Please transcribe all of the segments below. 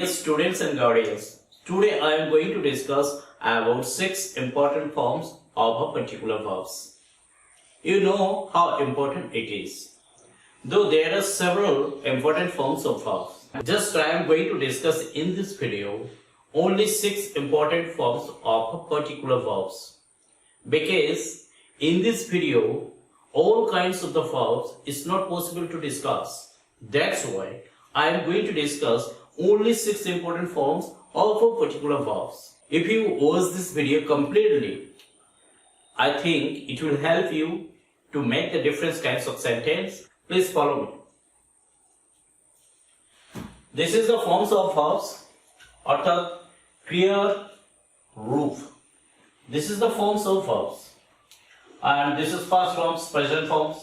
Students and guardians, today I am going to discuss about 6 important forms of a particular verbs. You know how important it is. Though there are several important forms of verbs, just I am going to discuss in this video only 6 important forms of a particular verbs. Because in this video, all kinds of the verbs is not possible to discuss. That's why I am going to discuss only 6 important forms of a particular verbs. If you watch this video completely, I think it will help you to make the different kinds of sentence. Please follow me. This is the forms of verbs. অর্থাৎ ক্রিয়ার রূপ. This is the forms of verbs. And this is past forms, present forms.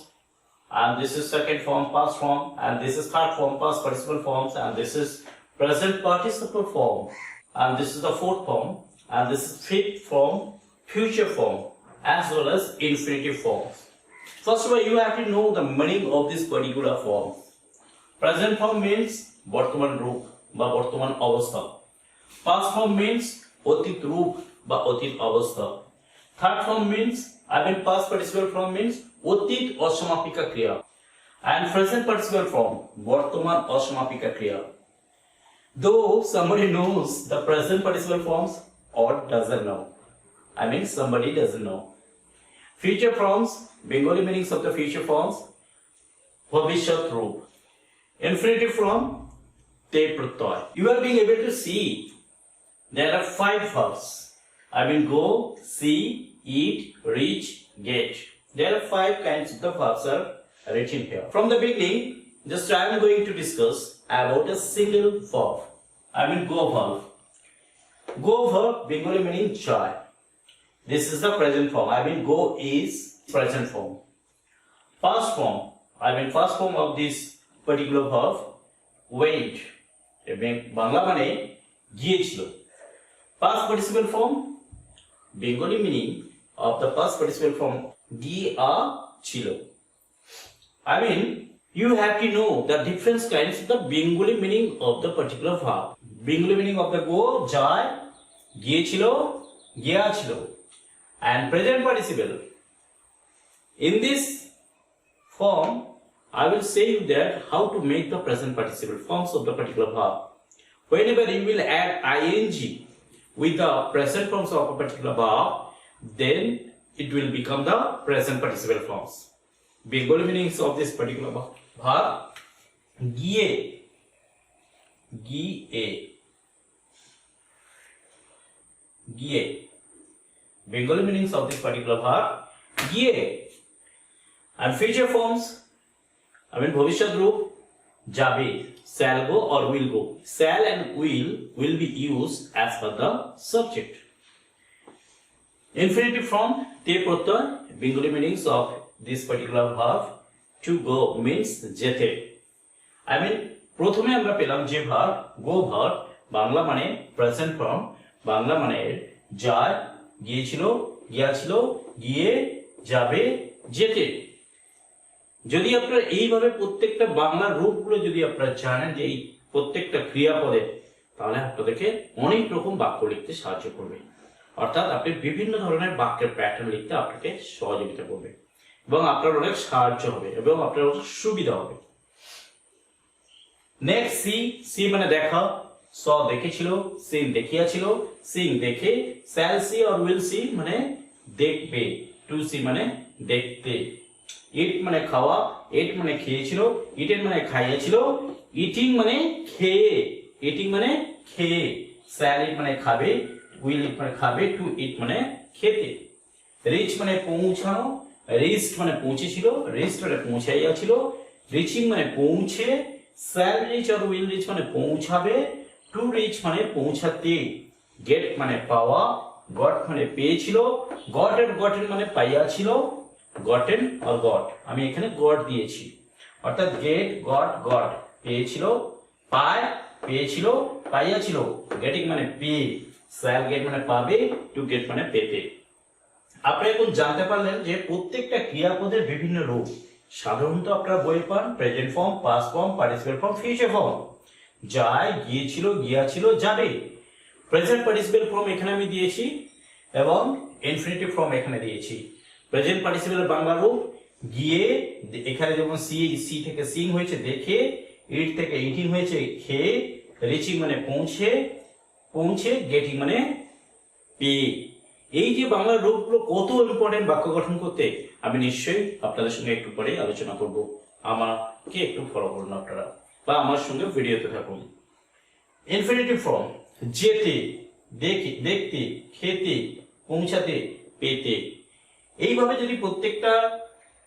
And this is second form, past form. And this is third form, past participle forms. And this is present participle form. And this is the fourth form. And this is fifth form, future form. As well as infinitive forms. First of all, you have to know the meaning of this particular form. Present form means বর্তমান রূপ বা বর্তমান অবস্থা. Past form means অতীত রূপ বা অতীত অবস্থা. Third form means past participle form means অতীত অসমাপিকা ক্রিয়া. And present participle form বর্তমান অসমাপিকা ক্রিয়া. Though somebody knows the present participle forms or doesn't know. Somebody doesn't know. Future forms, Bengali meanings of the future forms, ভবিষ্যৎ রূপ. Infinitive form, te pratyay. You are being able to see there are 5 verbs. Go, see, eat, reach, get. There are 5 kinds of the verbs are written here. From the beginning, just I am going to discuss about a single verb. Go verb. Go verb, Bengali meaning joy. This is the present form. Go is present form. Past form. Past form of this particular verb. Went. Bangla মানে গিয়েছিল. Past participle form. Bengali meaning of the past participle form গিয়েছিল. You have to know the different kinds of the Bengali meaning of the particular verb. Bengali meaning of the go, যায়, গিয়েছিল, গিয়েছিল. And present participle. In this form, I will say you that how to make the present participle forms of the particular verb. Whenever you will add ing with the present forms of a particular verb, then it will become the present participle forms. Bengali meanings of this particular verb. গিয়ে, গিয়ে, গিয়ে. Bengali meanings of this particular verb, গিয়ে. And future forms, ভবিষ্যৎ রূপ, যাবে, shall go or will go. Shall and will be used as per the subject. Infinitive form, te pratyay. Bengali meanings of this particular verb, to go means যেতে. প্রথমে আমরা পেলাম যে verb, go verb, Bangla মানে present form, Bangla মানে যায়, গিয়েছিল, গিয়েছিল, গিয়ে, যাবে, যেতে. যদি আপনারা এইভাবে প্রত্যেকটা বাংলা রূপগুলো যদি আপনারা জানেন যে এই প্রত্যেকটা ক্রিয়াপদে, তাহলে আপনাদেরকে অনেক রকম বাক্য লিখতে সাহায্য করবে. অর্থাৎ আপনি বিভিন্ন ধরনের বাক্যের প্যাটার্ন লিখতে আপনাকে সহযোগিতা করবে এবং আপনার অনেক সাহায্য হবে এবং আপনার অনেক সুবিধা হবে. নেক্সট সি মানে দেখা, স দেখেছিল, সিন দেখিয়াছিল, সিং দেখে, shall see or will see মানে দেখবে, টু সি মানে দেখতে. ইট মানে খাওয়া, এট মানে খেয়েছিল, ইটেন মানে খাইয়েছিল, ইটিং মানে খেয়ে, ইটিং মানে খেয়ে, শ্যাল ইট মানে খাবে, উইল ইট মানে খাবে, টু ইট মানে খেতে. রিচ মানে পৌঁছানো, রিচড মানে পৌঁছেছিল, রিচড মানে পৌঁছাইয়াছিল, রিচিং মানে পৌঁছে, shall reach or will reach মানে পৌঁছাবে, টু রিচ মানে পৌঁছাতে, গেট মানে পাওয়া, গট মানে পেয়েছিল, গটেন মানে পাইয়াছিল, গটেন অর গট. আমি এখানে গট দিয়েছি. অর্থাৎ গেট, গট পেয়েছিল, পায় পেয়েছিল, পাইয়াছিল, গেটিং মানে পেয়ে, শ্যাল গেট মানে পাবে, টু গেট মানে পেতে. আপনি এখন জানতে পারলেন যে প্রত্যেকটা ক্রিয়াপদের বিভিন্ন রূপ. সাধারণত আপনারা বই পান present form, past form, participle form, future form. যায়, গিয়েছিল, গিয়াছিল, যাবে। প্রেজেন্ট পার্টিসিপেল ফর্ম এখানে আমি দিয়েছি এবং ইনফিনিটিভ ফর্ম এখানে দিয়েছি। প্রেজেন্ট পার্টিসিপেল বাংলা রূপ গিয়ে, এখানে যেমন সি থেকে সিং হয়েছে দেখে, ইট থেকে ইটিং হয়েছে খেয়ে, রিচিং মানে পৌঁছে, পৌঁছে গেটিং মানে পেয়ে। এই যে বাংলার রূপগুলো কত ইম্পর্টেন্ট বাক্য গঠন করতে, আমি নিশ্চয়ই আপনাদের সঙ্গে একটু পরে আলোচনা করব। আমাকে একটু ফলো করুন আপনারা, বা আমার সঙ্গে ভিডিওতে থাকুন। ইনফিনিটিভ ফর্ম যেতে, দেখতে, খেতে, পৌঁছাতে, পেতে। এইভাবে যদি প্রত্যেকটা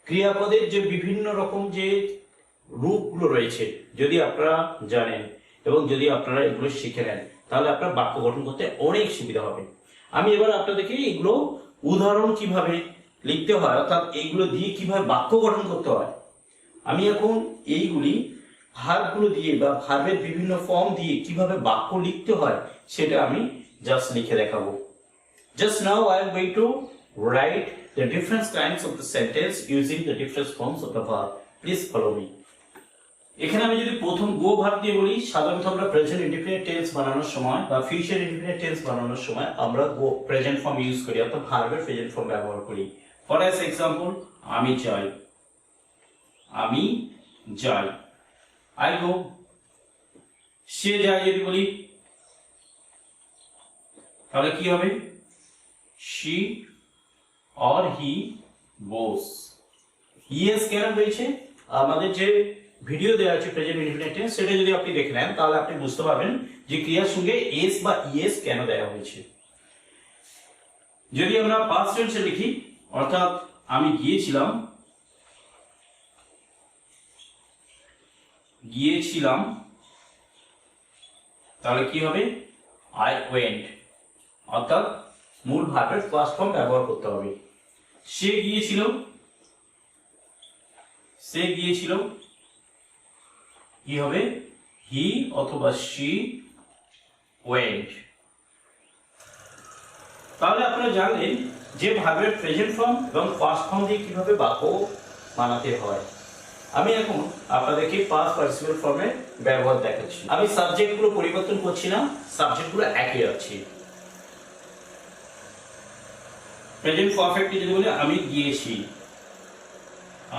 ক্রিয়াপদের যে বিভিন্ন রকম যে রূপগুলো রয়েছে যদি আপনারা জানেন এবং যদি আপনারা এগুলো শিখে নেন, তাহলে আপনার বাক্য গঠন করতে অনেক সুবিধা হবে। আমি এবার আপনাদেরকে এগুলো উদাহরণ কিভাবে লিখতে হয়, অর্থাৎ এইগুলো দিয়ে কিভাবে বাক্য গঠন করতে হয়, আমি এখন এইগুলি ভার্বগুলো দিয়ে বা ভার্বের বিভিন্ন ফর্ম দিয়ে কিভাবে বাক্য লিখতে হয় সেটা আমি জাস্ট লিখে দেখাবো। Just now I am going to write the different kinds of the sentence using the different forms of the verb. Please follow me. এখানে আমি যদি প্রথম গো ভার্ব দিয়ে বলি, সাধারণত আমরা প্রেজেন্ট ইনডিফিনিট টেন্স বানানোর সময় বা ফিউচার ইনডিফিনিট টেন্স বানানোর সময় আমরা গো প্রেজেন্ট ফর্ম ইউজ করি, অর্থাৎ ভার্বের প্রেজেন্ট ফর্ম ব্যবহার করি। ফর এক্সাম্পল, আমি যাই, আমি যাই, আই গো। সে যায় যদি বলি তাহলে কি হবে? she or he goes. yes কেন হয়েছে? আমাদের যে ভিডিও দেওয়া আছে প্রেজেন্ট ইনডিফিনিট টেন্স, সেটা যদি আপনি দেখে নেন তাহলে আপনি বুঝতে পারবেন যে ক্রিয়ার সঙ্গে এস বা ইএস কেন দেওয়া হয়েছে। যদি আমরা পাস্ট টেন্সে লিখি, অর্থাৎ আমি গিয়েছিলাম, গিয়েছিলাম, তাহলে কি হবে? আই ওয়েন্ট, অর্থাৎ মূল ভার্বের ফার্স্ট ফর্ম ব্যবহার করতে হবে। সে গিয়েছিল, সে গিয়েছিল, কি হবে? হি অথবা শি ওয়েন্ট। তাহলে আপনারা জানলেন যে ভার্বের প্রেজেন্ট ফর্ম এবং পাস্ট ফর্ম দিয়ে কিভাবে বাক্য বানাতে হয়। আমি এখন আপনাদেরকে পাস্ট পার্টিসিপেল ফর্মে ব্যবহার দেখাচ্ছি। আমি সাবজেক্টগুলো পরিবর্তন করছি না, সাবজেক্টগুলো একই আছে। প্রেজেন্ট পারফেক্টে যদি বলি আমি গিয়েছি,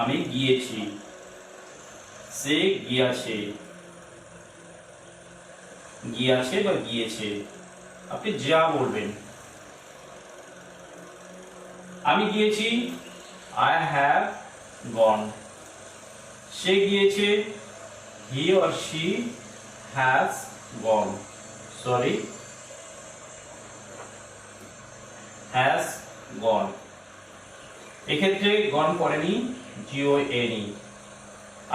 আমি গিয়েছি, সে গিয়াছে, গিয়াছে বা গিয়েছে, আপনি যা বলবেন। আমি গিয়েছি, আই হ্যাভ গন। সে গিয়েছে, he or she has gone, sorry has gone. এক্ষেত্রে গন পড়েনি, GONE।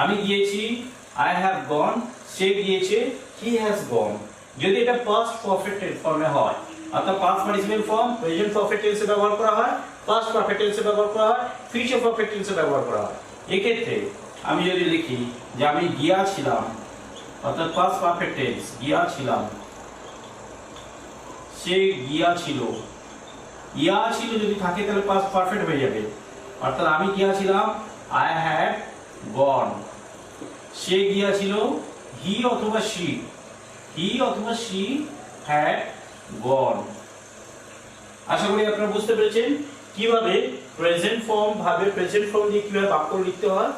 আমি গিয়েছি, আই হ্যাভ গন, সে গিয়েছে, হি হ্যাজ গন। যদি এটা পাস্ট পারফেক্ট ফর্মে হয়, অর্থাৎ past participle form present perfect টেন্সে ব্যবহার করা হয়, পাস্ট পারফেক্ট টেন্সে ব্যবহার করা হয়, ফিউচার পারফেক্ট টেন্সে ব্যবহার করা হয়। এক্ষেত্রে আমি যদি লিখি যে আমি গিয়াছিলাম, অর্থাৎ পাস্ট পারফেক্ট টেন্স, গিয়াছিলাম, সে গিয়াছিল, ইয়া ছিল যদি থাকে তাহলে পাস্ট পারফেক্ট হয়ে যাবে, অর্থাৎ আমি গিয়াছিলাম, আই হ্যাড গন। সে গিয়াছিল, হি অথবা শি, হি অথবা শি হ্যাড গন। আশা করি আপনারা বুঝতে পেরেছেন কিভাবে প্রেজেন্ট ফর্ম, ভার্বের প্রেজেন্ট ফর্ম দিয়ে কিভাবে বাক্য লিখতে হয়,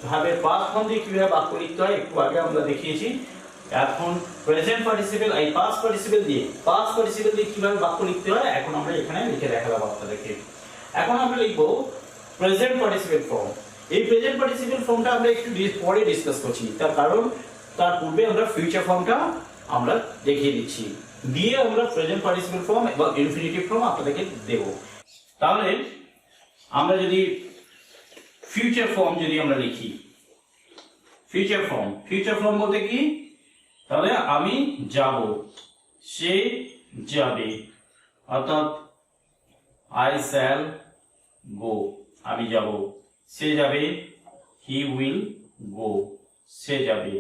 ভার্বের পাস্ট ফর্ম দিয়ে কিভাবে বাক্য লিখতে হয় একটু আগে আমরা দেখিয়েছি। এখন প্রেজেন্ট পার্টিসিপেল এই পাস্ট পার্টিসিপেল দিয়ে কিভাবে বাক্য লিখতে হয় এখন আমরা এখানে লিখে দেখালাম আপনাদেরকে। এখন আমরা লিখবো প্রেজেন্ট পার্টিসিপেল ফর্ম। এই প্রেজেন্ট পার্টিসিপেল ফর্মটা আমরা একটু পরে ডিসকাস করছি, তার কারণ তার পূর্বে আমরা ফিউচার ফর্মটা আমরা দেখিয়ে দিচ্ছি, দিয়ে আমরা প্রেজেন্ট পার্টিসিপেল ফর্ম এবং ইনফিনিটিভ ফর্ম আপনাদেরকে দেব। তাহলে আমরা যদি ফিউচার ফর্ম যদি আমরা লিখি, ফিউচার ফর্ম বলতে কি? তাহলে আমি যাব, সে যাবে, অর্থাৎ আই শ্যাল গো, আমি যাব, সে যাবে, হি উইল গো, সে যাবে।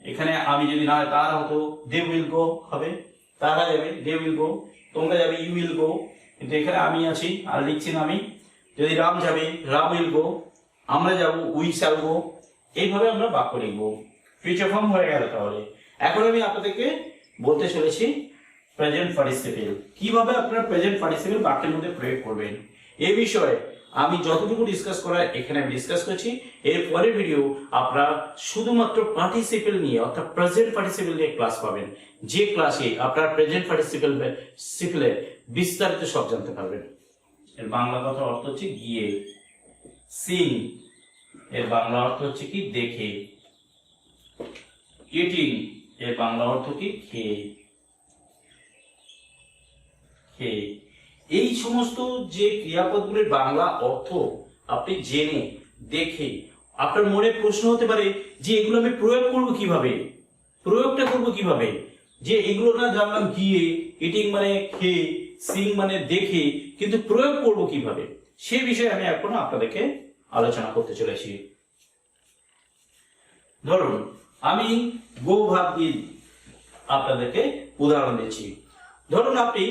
এখানে আমি যদি না তার হতো দে উইল গো হবে, তারা যাবে, দে উইল গো, তোমরা যাবে, ইউ উইল গো, কিন্তু এখানে আমি আছি আর লিখছি না আমি। যদি রাম যাবে, রাম উইল গো, আমরা যাব, উই শ্যাল গো। এইভাবে আমরা বাক্য লিখবো। ফিউচার ফর্ম হয়ে গেল। তাহলে এখন আমি আপনাদেরকে বলতে চলেছি প্রেজেন্ট পার্টিসিপেল, কিভাবে আপনারা প্রেজেন্ট পার্টিসিপেল বাক্যের মধ্যে প্রয়োগ করবেন এই বিষয়ে আমি যতটুকু ডিসকাস করার এখানে আমি ডিসকাস করছি। এর পরের ভিডিও আপনারা শুধুমাত্র পার্টিসিপেল নিয়ে অর্থাৎ প্রেজেন্ট পার্টিসিপেল নিয়ে ক্লাস পাবেন, যে ক্লাসে আপনারা প্রেজেন্ট পার্টিসিপেল শিখলে বিস্তারিত সব জানতে পারবেন। এর বাংলা কথার অর্থ হচ্ছে গিয়ে, সিন এর বাংলা অর্থ হচ্ছে কি দেখে, ইটিং এর বাংলা অর্থ কি খেয়ে, খেয়ে। এই সমস্ত যে ক্রিয়াপদগুলির বাংলা অর্থ আপনি জেনে দেখে আপনার মনে প্রশ্ন হতে পারে যে এগুলো আমি প্রয়োগ করব কিভাবে, প্রয়োগটা করব কিভাবে, যে এগুলো না জানলাম গিয়ে, ইটিং মানে খেয়ে, সিং মানে দেখে, কিন্তু প্রয়োগ করব কিভাবে সে বিষয়ে আমি এখন আপনাদেরকে আলোচনা করতে চলেছি। ধরুন আমি গো ভাব দিয়ে আপনাদেরকে উদাহরণ দিচ্ছি। ধরুন আপনি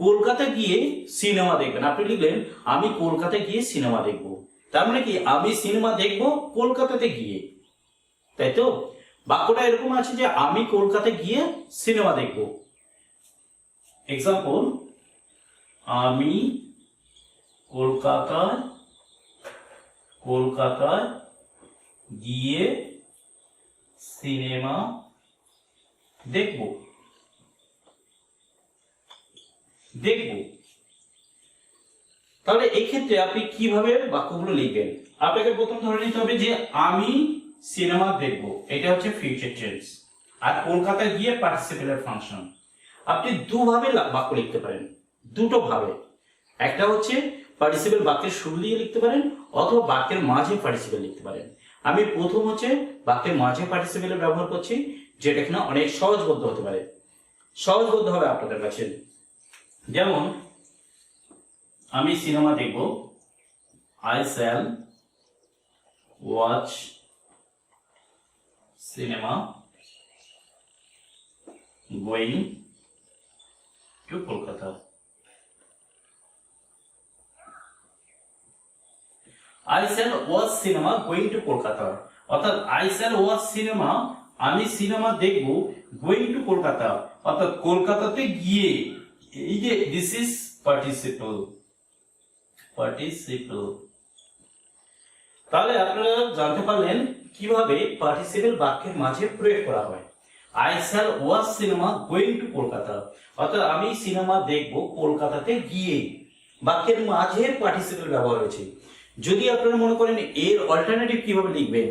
কলকাতা গিয়ে সিনেমা দেখবেন, আপনি লিখলেন আমি কলকাতায় গিয়ে সিনেমা দেখব, তার মানে কি আমি সিনেমা দেখব কলকাতাতে গিয়ে, তাই তো? বাক্যটা এরকম আছে যে আমি কলকাতায় গিয়ে সিনেমা দেখব। এক্সাম্পল, আমি কলকাতায় গিয়ে সিনেমা দেখব। তাহলে এই ক্ষেত্রে আপনি কিভাবে বাক্যগুলো লিখবেন? আপনাকে প্রথম ধরে নিতে হবে যে আমি সিনেমা দেখব, এটা হচ্ছে ফিউচার টেন্স, আর কলকাতায় গিয়ে পার্টিসিপেলের ফাংশন। আপনি দুভাবে বাক্য লিখতে পারেন, দুটো ভাবে। একটা হচ্ছে পার্টিসিপেল বাক্যের শুরু দিয়ে লিখতে পারেন, অথবা বাক্যের মাঝে পার্টিসিপেল লিখতে পারেন। আমি প্রথম হচ্ছে বাক্যের মাঝে পার্টিসিপেলের ব্যবহার করছি, যেটা কিনা অনেক সহজবোধ্য হতে পারে, সহজবোধ্য হবে আপনাদের কাছে। যেমন আমি সিনেমা দেখব, I shall watch cinema going to Kolkata. I shall watch cinema going to Kolkata, অর্থাৎ I shall watch cinema আমি সিনেমা দেখব going to কলকাতা, অর্থাৎ কলকাতাতে গিয়ে। এই যে this is participle। তাহলে আপনারা জানতে পারলেন কিভাবে পার্টিসিপেল বাক্যের মাঝে প্রয়োগ করা হয়। I shall watch cinema going to Kolkata, অর্থাৎ আমি সিনেমা দেখব কলকাতাতে গিয়ে, বাক্যের মাঝে পার্টিসিপেল ব্যবহার হয়েছে। যদি আপনারা মনে করেন এর অল্টারনেটিভ কিভাবে লিখবেন,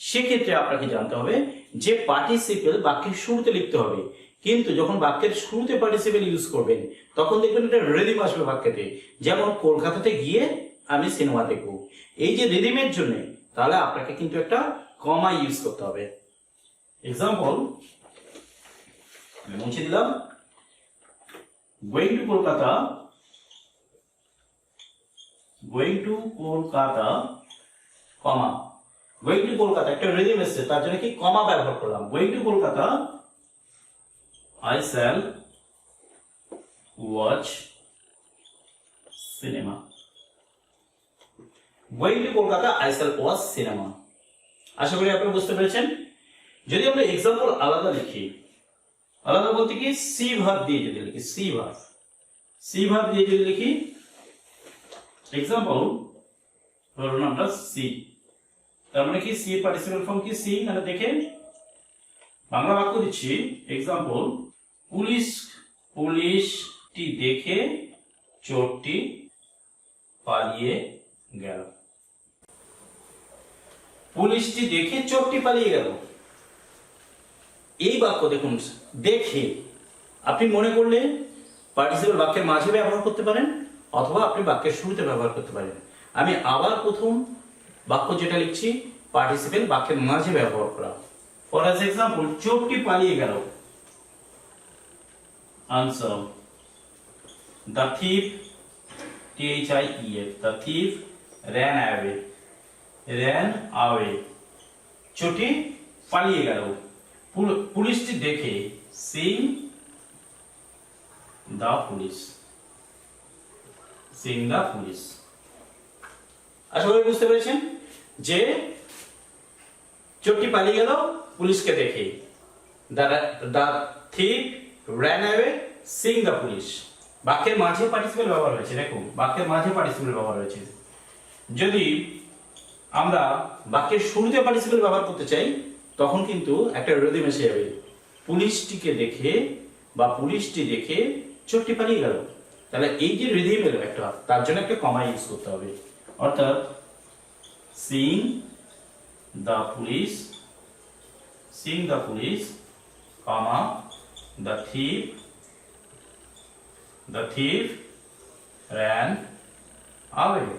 সেক্ষেত্রে আপনাকে জানতে হবে যে পার্টিসিপেল বাক্যের শুরুতে লিখতে হবে, কিন্তু যখন বাক্যের শুরুতে পার্টিসিপেল ইউজ করবেন তখন দেখবেন এটা রিদিম আসবে বাক্যতে। যেমন কলকাতাতে গিয়ে আমি সিনেমা দেখব, এই যে রিদিমের জন্য তাহলে আপনাকে কিন্তু একটা কমা ইউজ করতে হবে। এক্সাম্পল মুছে দিলাম, going to Kolkata, comma going to Kolkata, একটা রিদিম এসেছে তার জন্য কি কমা ব্যবহার করলাম। Going to Kolkata, I shall watch cinema. Going to Kolkata, I shall watch cinema. আশা করি আপনারা বুঝতে পেরেছেন। যদি আমরা এক্সাম্পল আলাদা লিখি, আলাদা বলতে কি সি ভার্ব দিয়ে যদি লিখি, সি ভার্ব দিয়ে যদি লিখি, এক্সাম্পল ধরুন আমরা সি, তার মানে কি সি পার্টিসিপেল ফর্ম কি সি, মানে দেখেন বাংলা বাক্য দিচ্ছি। এক্সাম্পল, পুলিশটি দেখে চোরটি পালিয়ে গেল। পুলিশটি দেখে চোরটি পালিয়ে গেল, এই বাক্য দেখুন দেখে আপনি মনে করলে পার্টিসিপেল বাক্যের মাঝে ব্যবহার করতে পারেন, অথবা আপনি বাক্যের শুরুতে ব্যবহার করতে পারেন। আমি আবার প্রথম বাক্য যেটা লিখছি পার্টিসিপেল বাক্যের মাঝে ব্যবহার করা। ফর এক্সাম্পল, চোরটি পালিয়ে গেল। Answer, the thief, thief, the thief ran away, চোরটি পালিয়ে গেল। পুলিশটি দেখে, seeing the police, আশা করি বুঝতে পেরেছেন যে চোরটি পালিয়ে গেল পুলিশকে দেখে। the thief ran away seeing the police. বাক্যের মাঝে পার্টিসিপেল ব্যবহার হয়েছে, দেখুন বাক্যের মাঝে পার্টিসিপেল ব্যবহার হয়েছে। যদি আমরা বাক্যের শুরুতে পার্টিসিপেল ব্যবহার করতে চাই তখন কিন্তু একটা রিদিম এসে যাবে। পুলিশটিকে দেখে বা পুলিশটি দেখে চোরটি পালিয়ে গেল, তাহলে এই যে রিদিম এলো একটা, তার জন্য একটা কমা ইউজ করতে হবে। অর্থাৎ seeing the police, comma the thief ran away.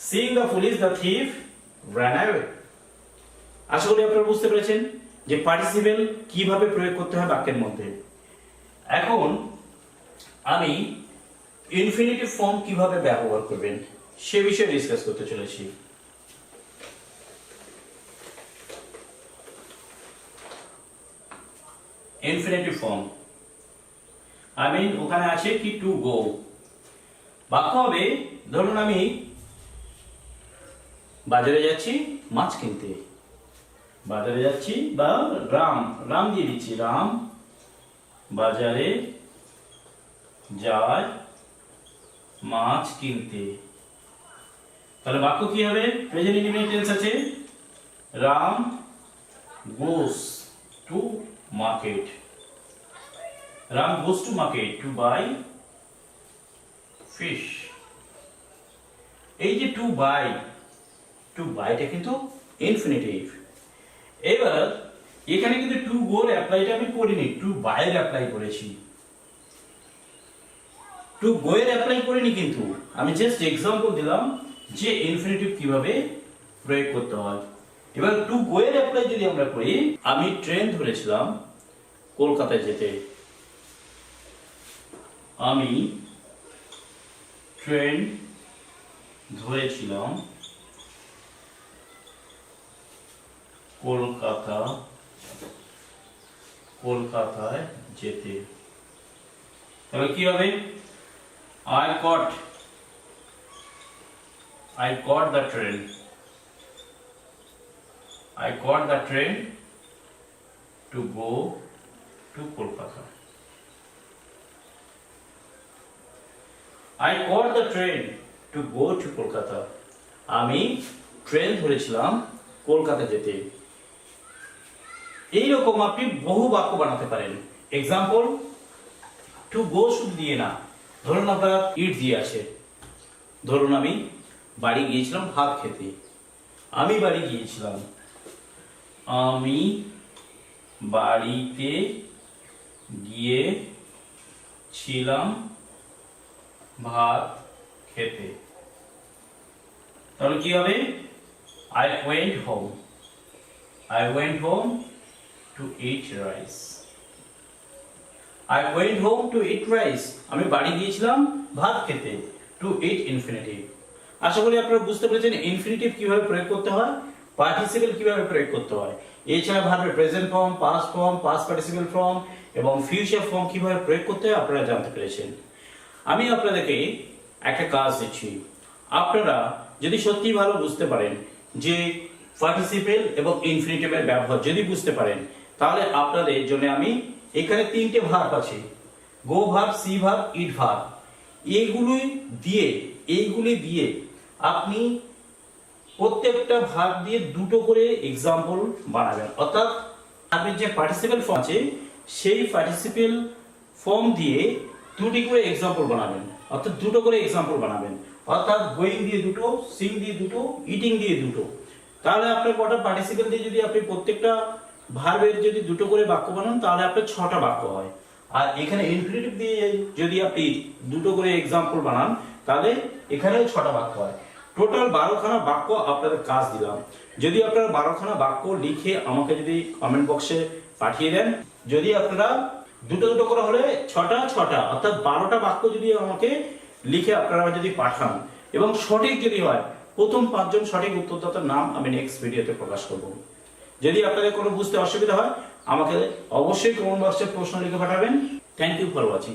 Seeing the police, the thief ran away. আশা করি আপনারা বুঝতে পেরেছেন যে পার্টিসিপেল কিভাবে প্রয়োগ করতে হয় বাক্যের মধ্যে। এখন আমি ইনফিনিটিভ ফর্ম কিভাবে ব্যবহার করবেন সে বিষয়ে ডিসকাস করতে চলেছি। ইনফিনিটিভ ফর্ম ওখানে আছে কি টু গো। বাক্য হবে, ধরুন আমি বাজারে যাচ্ছি মাছ কিনতে, বাজারে যাচ্ছি বা রাম দিয়ে দিচ্ছি, রাম বাজারে যায় মাছ কিনতে। তাহলে বাক্য কি হবে? প্রেজেন্ট ইনডিফিনিট টেন্স আছে, Ram goes to market, Ram goes to market to buy fish. এই যে টু বাইটা কিন্তু ইনফিনিটিভ। এবার এখানে কিন্তু টু গোর অ্যাপ্লাইটা আমি করিনি, টু বাইয়ের অ্যাপ্লাই করেছি। টু গো এর অ্যাপ্লাই করিনি, কিন্তু আমি জাস্ট এক্সাম্পল দিলাম যে ইনফিনিটিভ কিভাবে প্রয়োগ করতে হয়। এবার টু গো এর অ্যাপ্লাই যদি আমরা করি, আমি ট্রেন ধরেছিলাম কলকাতায় যেতে, আমি ট্রেন ধরেছিলাম কলকাতায় যেতে। তাহলে কি হবে? I caught the train to go to Kolkata. I caught the train to go to Kolkata. আমি ট্রেন ধরেছিলাম কলকাতা যেতে। এইরকম আপনি বহু বাক্য বানাতে পারেন। এক্সাম্পল, টু গো শুধু দিয়ে না, ধরুন আপনার ইট দিয়ে আছে, ধরুন আমি বাড়ি গিয়েছিলাম ভাত খেতে, আমি বাড়ি গিয়েছিলাম, আমি বাড়িতে গিয়েছিলাম ভাত খেতে। তাহলে কি হবে? I went home to eat rice. I went home to eat rice. আমি বাড়ি গিয়েছিলাম ভাত খেতে। টু ইট ইনফিনিটিভ। আশা করি আপনারা বুঝতে পেরেছেন ইনফিনিটিভ কিভাবে প্রয়োগ করতে হয়, পার্টিসিপেল কিভাবে প্রয়োগ করতে হয়। এছাড়া ভার্বের present form, past form, past participle form এবং ফিউচার ফর্ম কিভাবে প্রয়োগ করতে হয় আপনারা জানতে পেরেছেন। আমি আপনাদেরকে একটা কাজ দিচ্ছি, আপনারা যদি সত্যি ভালো বুঝতে পারেন যে পার্টিসিপেল এবং ইনফিনিটিভের ব্যবহার যদি বুঝতে পারেন, তাহলে আপনাদের জন্য আমি এখানে তিনটে ভার্ব আছে, গো ভার্ব, সি ভার্ব, ইট ভার্ব। এইগুলি দিয়ে আপনি প্রত্যেকটা ভার্ব দিয়ে দুটো করে এক্সাম্পল বানাবেন। অর্থাৎ ভার্বের যে পার্টিসিপেল ফর্ম আছে সেই পার্টিসিপেল ফর্ম দিয়ে দুটি করে এক্সাম্পল বানাবেন, অর্থাৎ দুটো করে এক্সাম্পল বানাবেন। অর্থাৎ গোয়িং দিয়ে দুটো, সিং দিয়ে দুটো, ইটিং দিয়ে দুটো। তাহলে আপনার কটা পার্টিসিপেল দিয়ে যদি আপনি প্রত্যেকটা ভার্বের যদি দুটো করে বাক্য বানান তাহলে আপনার 6টা বাক্য হয়। আর এখানে ইনফিনিটিভ দিয়ে যদি আপনি দুটো করে এক্সাম্পল বানান তাহলে এখানেও 6টা বাক্য হয়। টোটাল 12খানা বাক্য আপনাদের কাজ দিলাম। যদি আপনারা 12খানা বাক্য লিখে আমাকে যদি কমেন্ট বক্সে পাঠিয়ে দেন, যদি আপনারা দুটো দুটো করে হলে 6টা অর্থাৎ 12টা বাক্য যদি আমাকে লিখে আপনারা যদি পাঠান এবং সঠিক যদি হয়, প্রথম 5 জন সঠিক উত্তরদাতার নাম আমি নেক্সট ভিডিওতে প্রকাশ করব। যদি আপনাদের কোনো বুঝতে অসুবিধা হয় আমাকে অবশ্যই কমেন্ট বক্সে প্রশ্ন লিখে পাঠাবেন। Thank you for watching.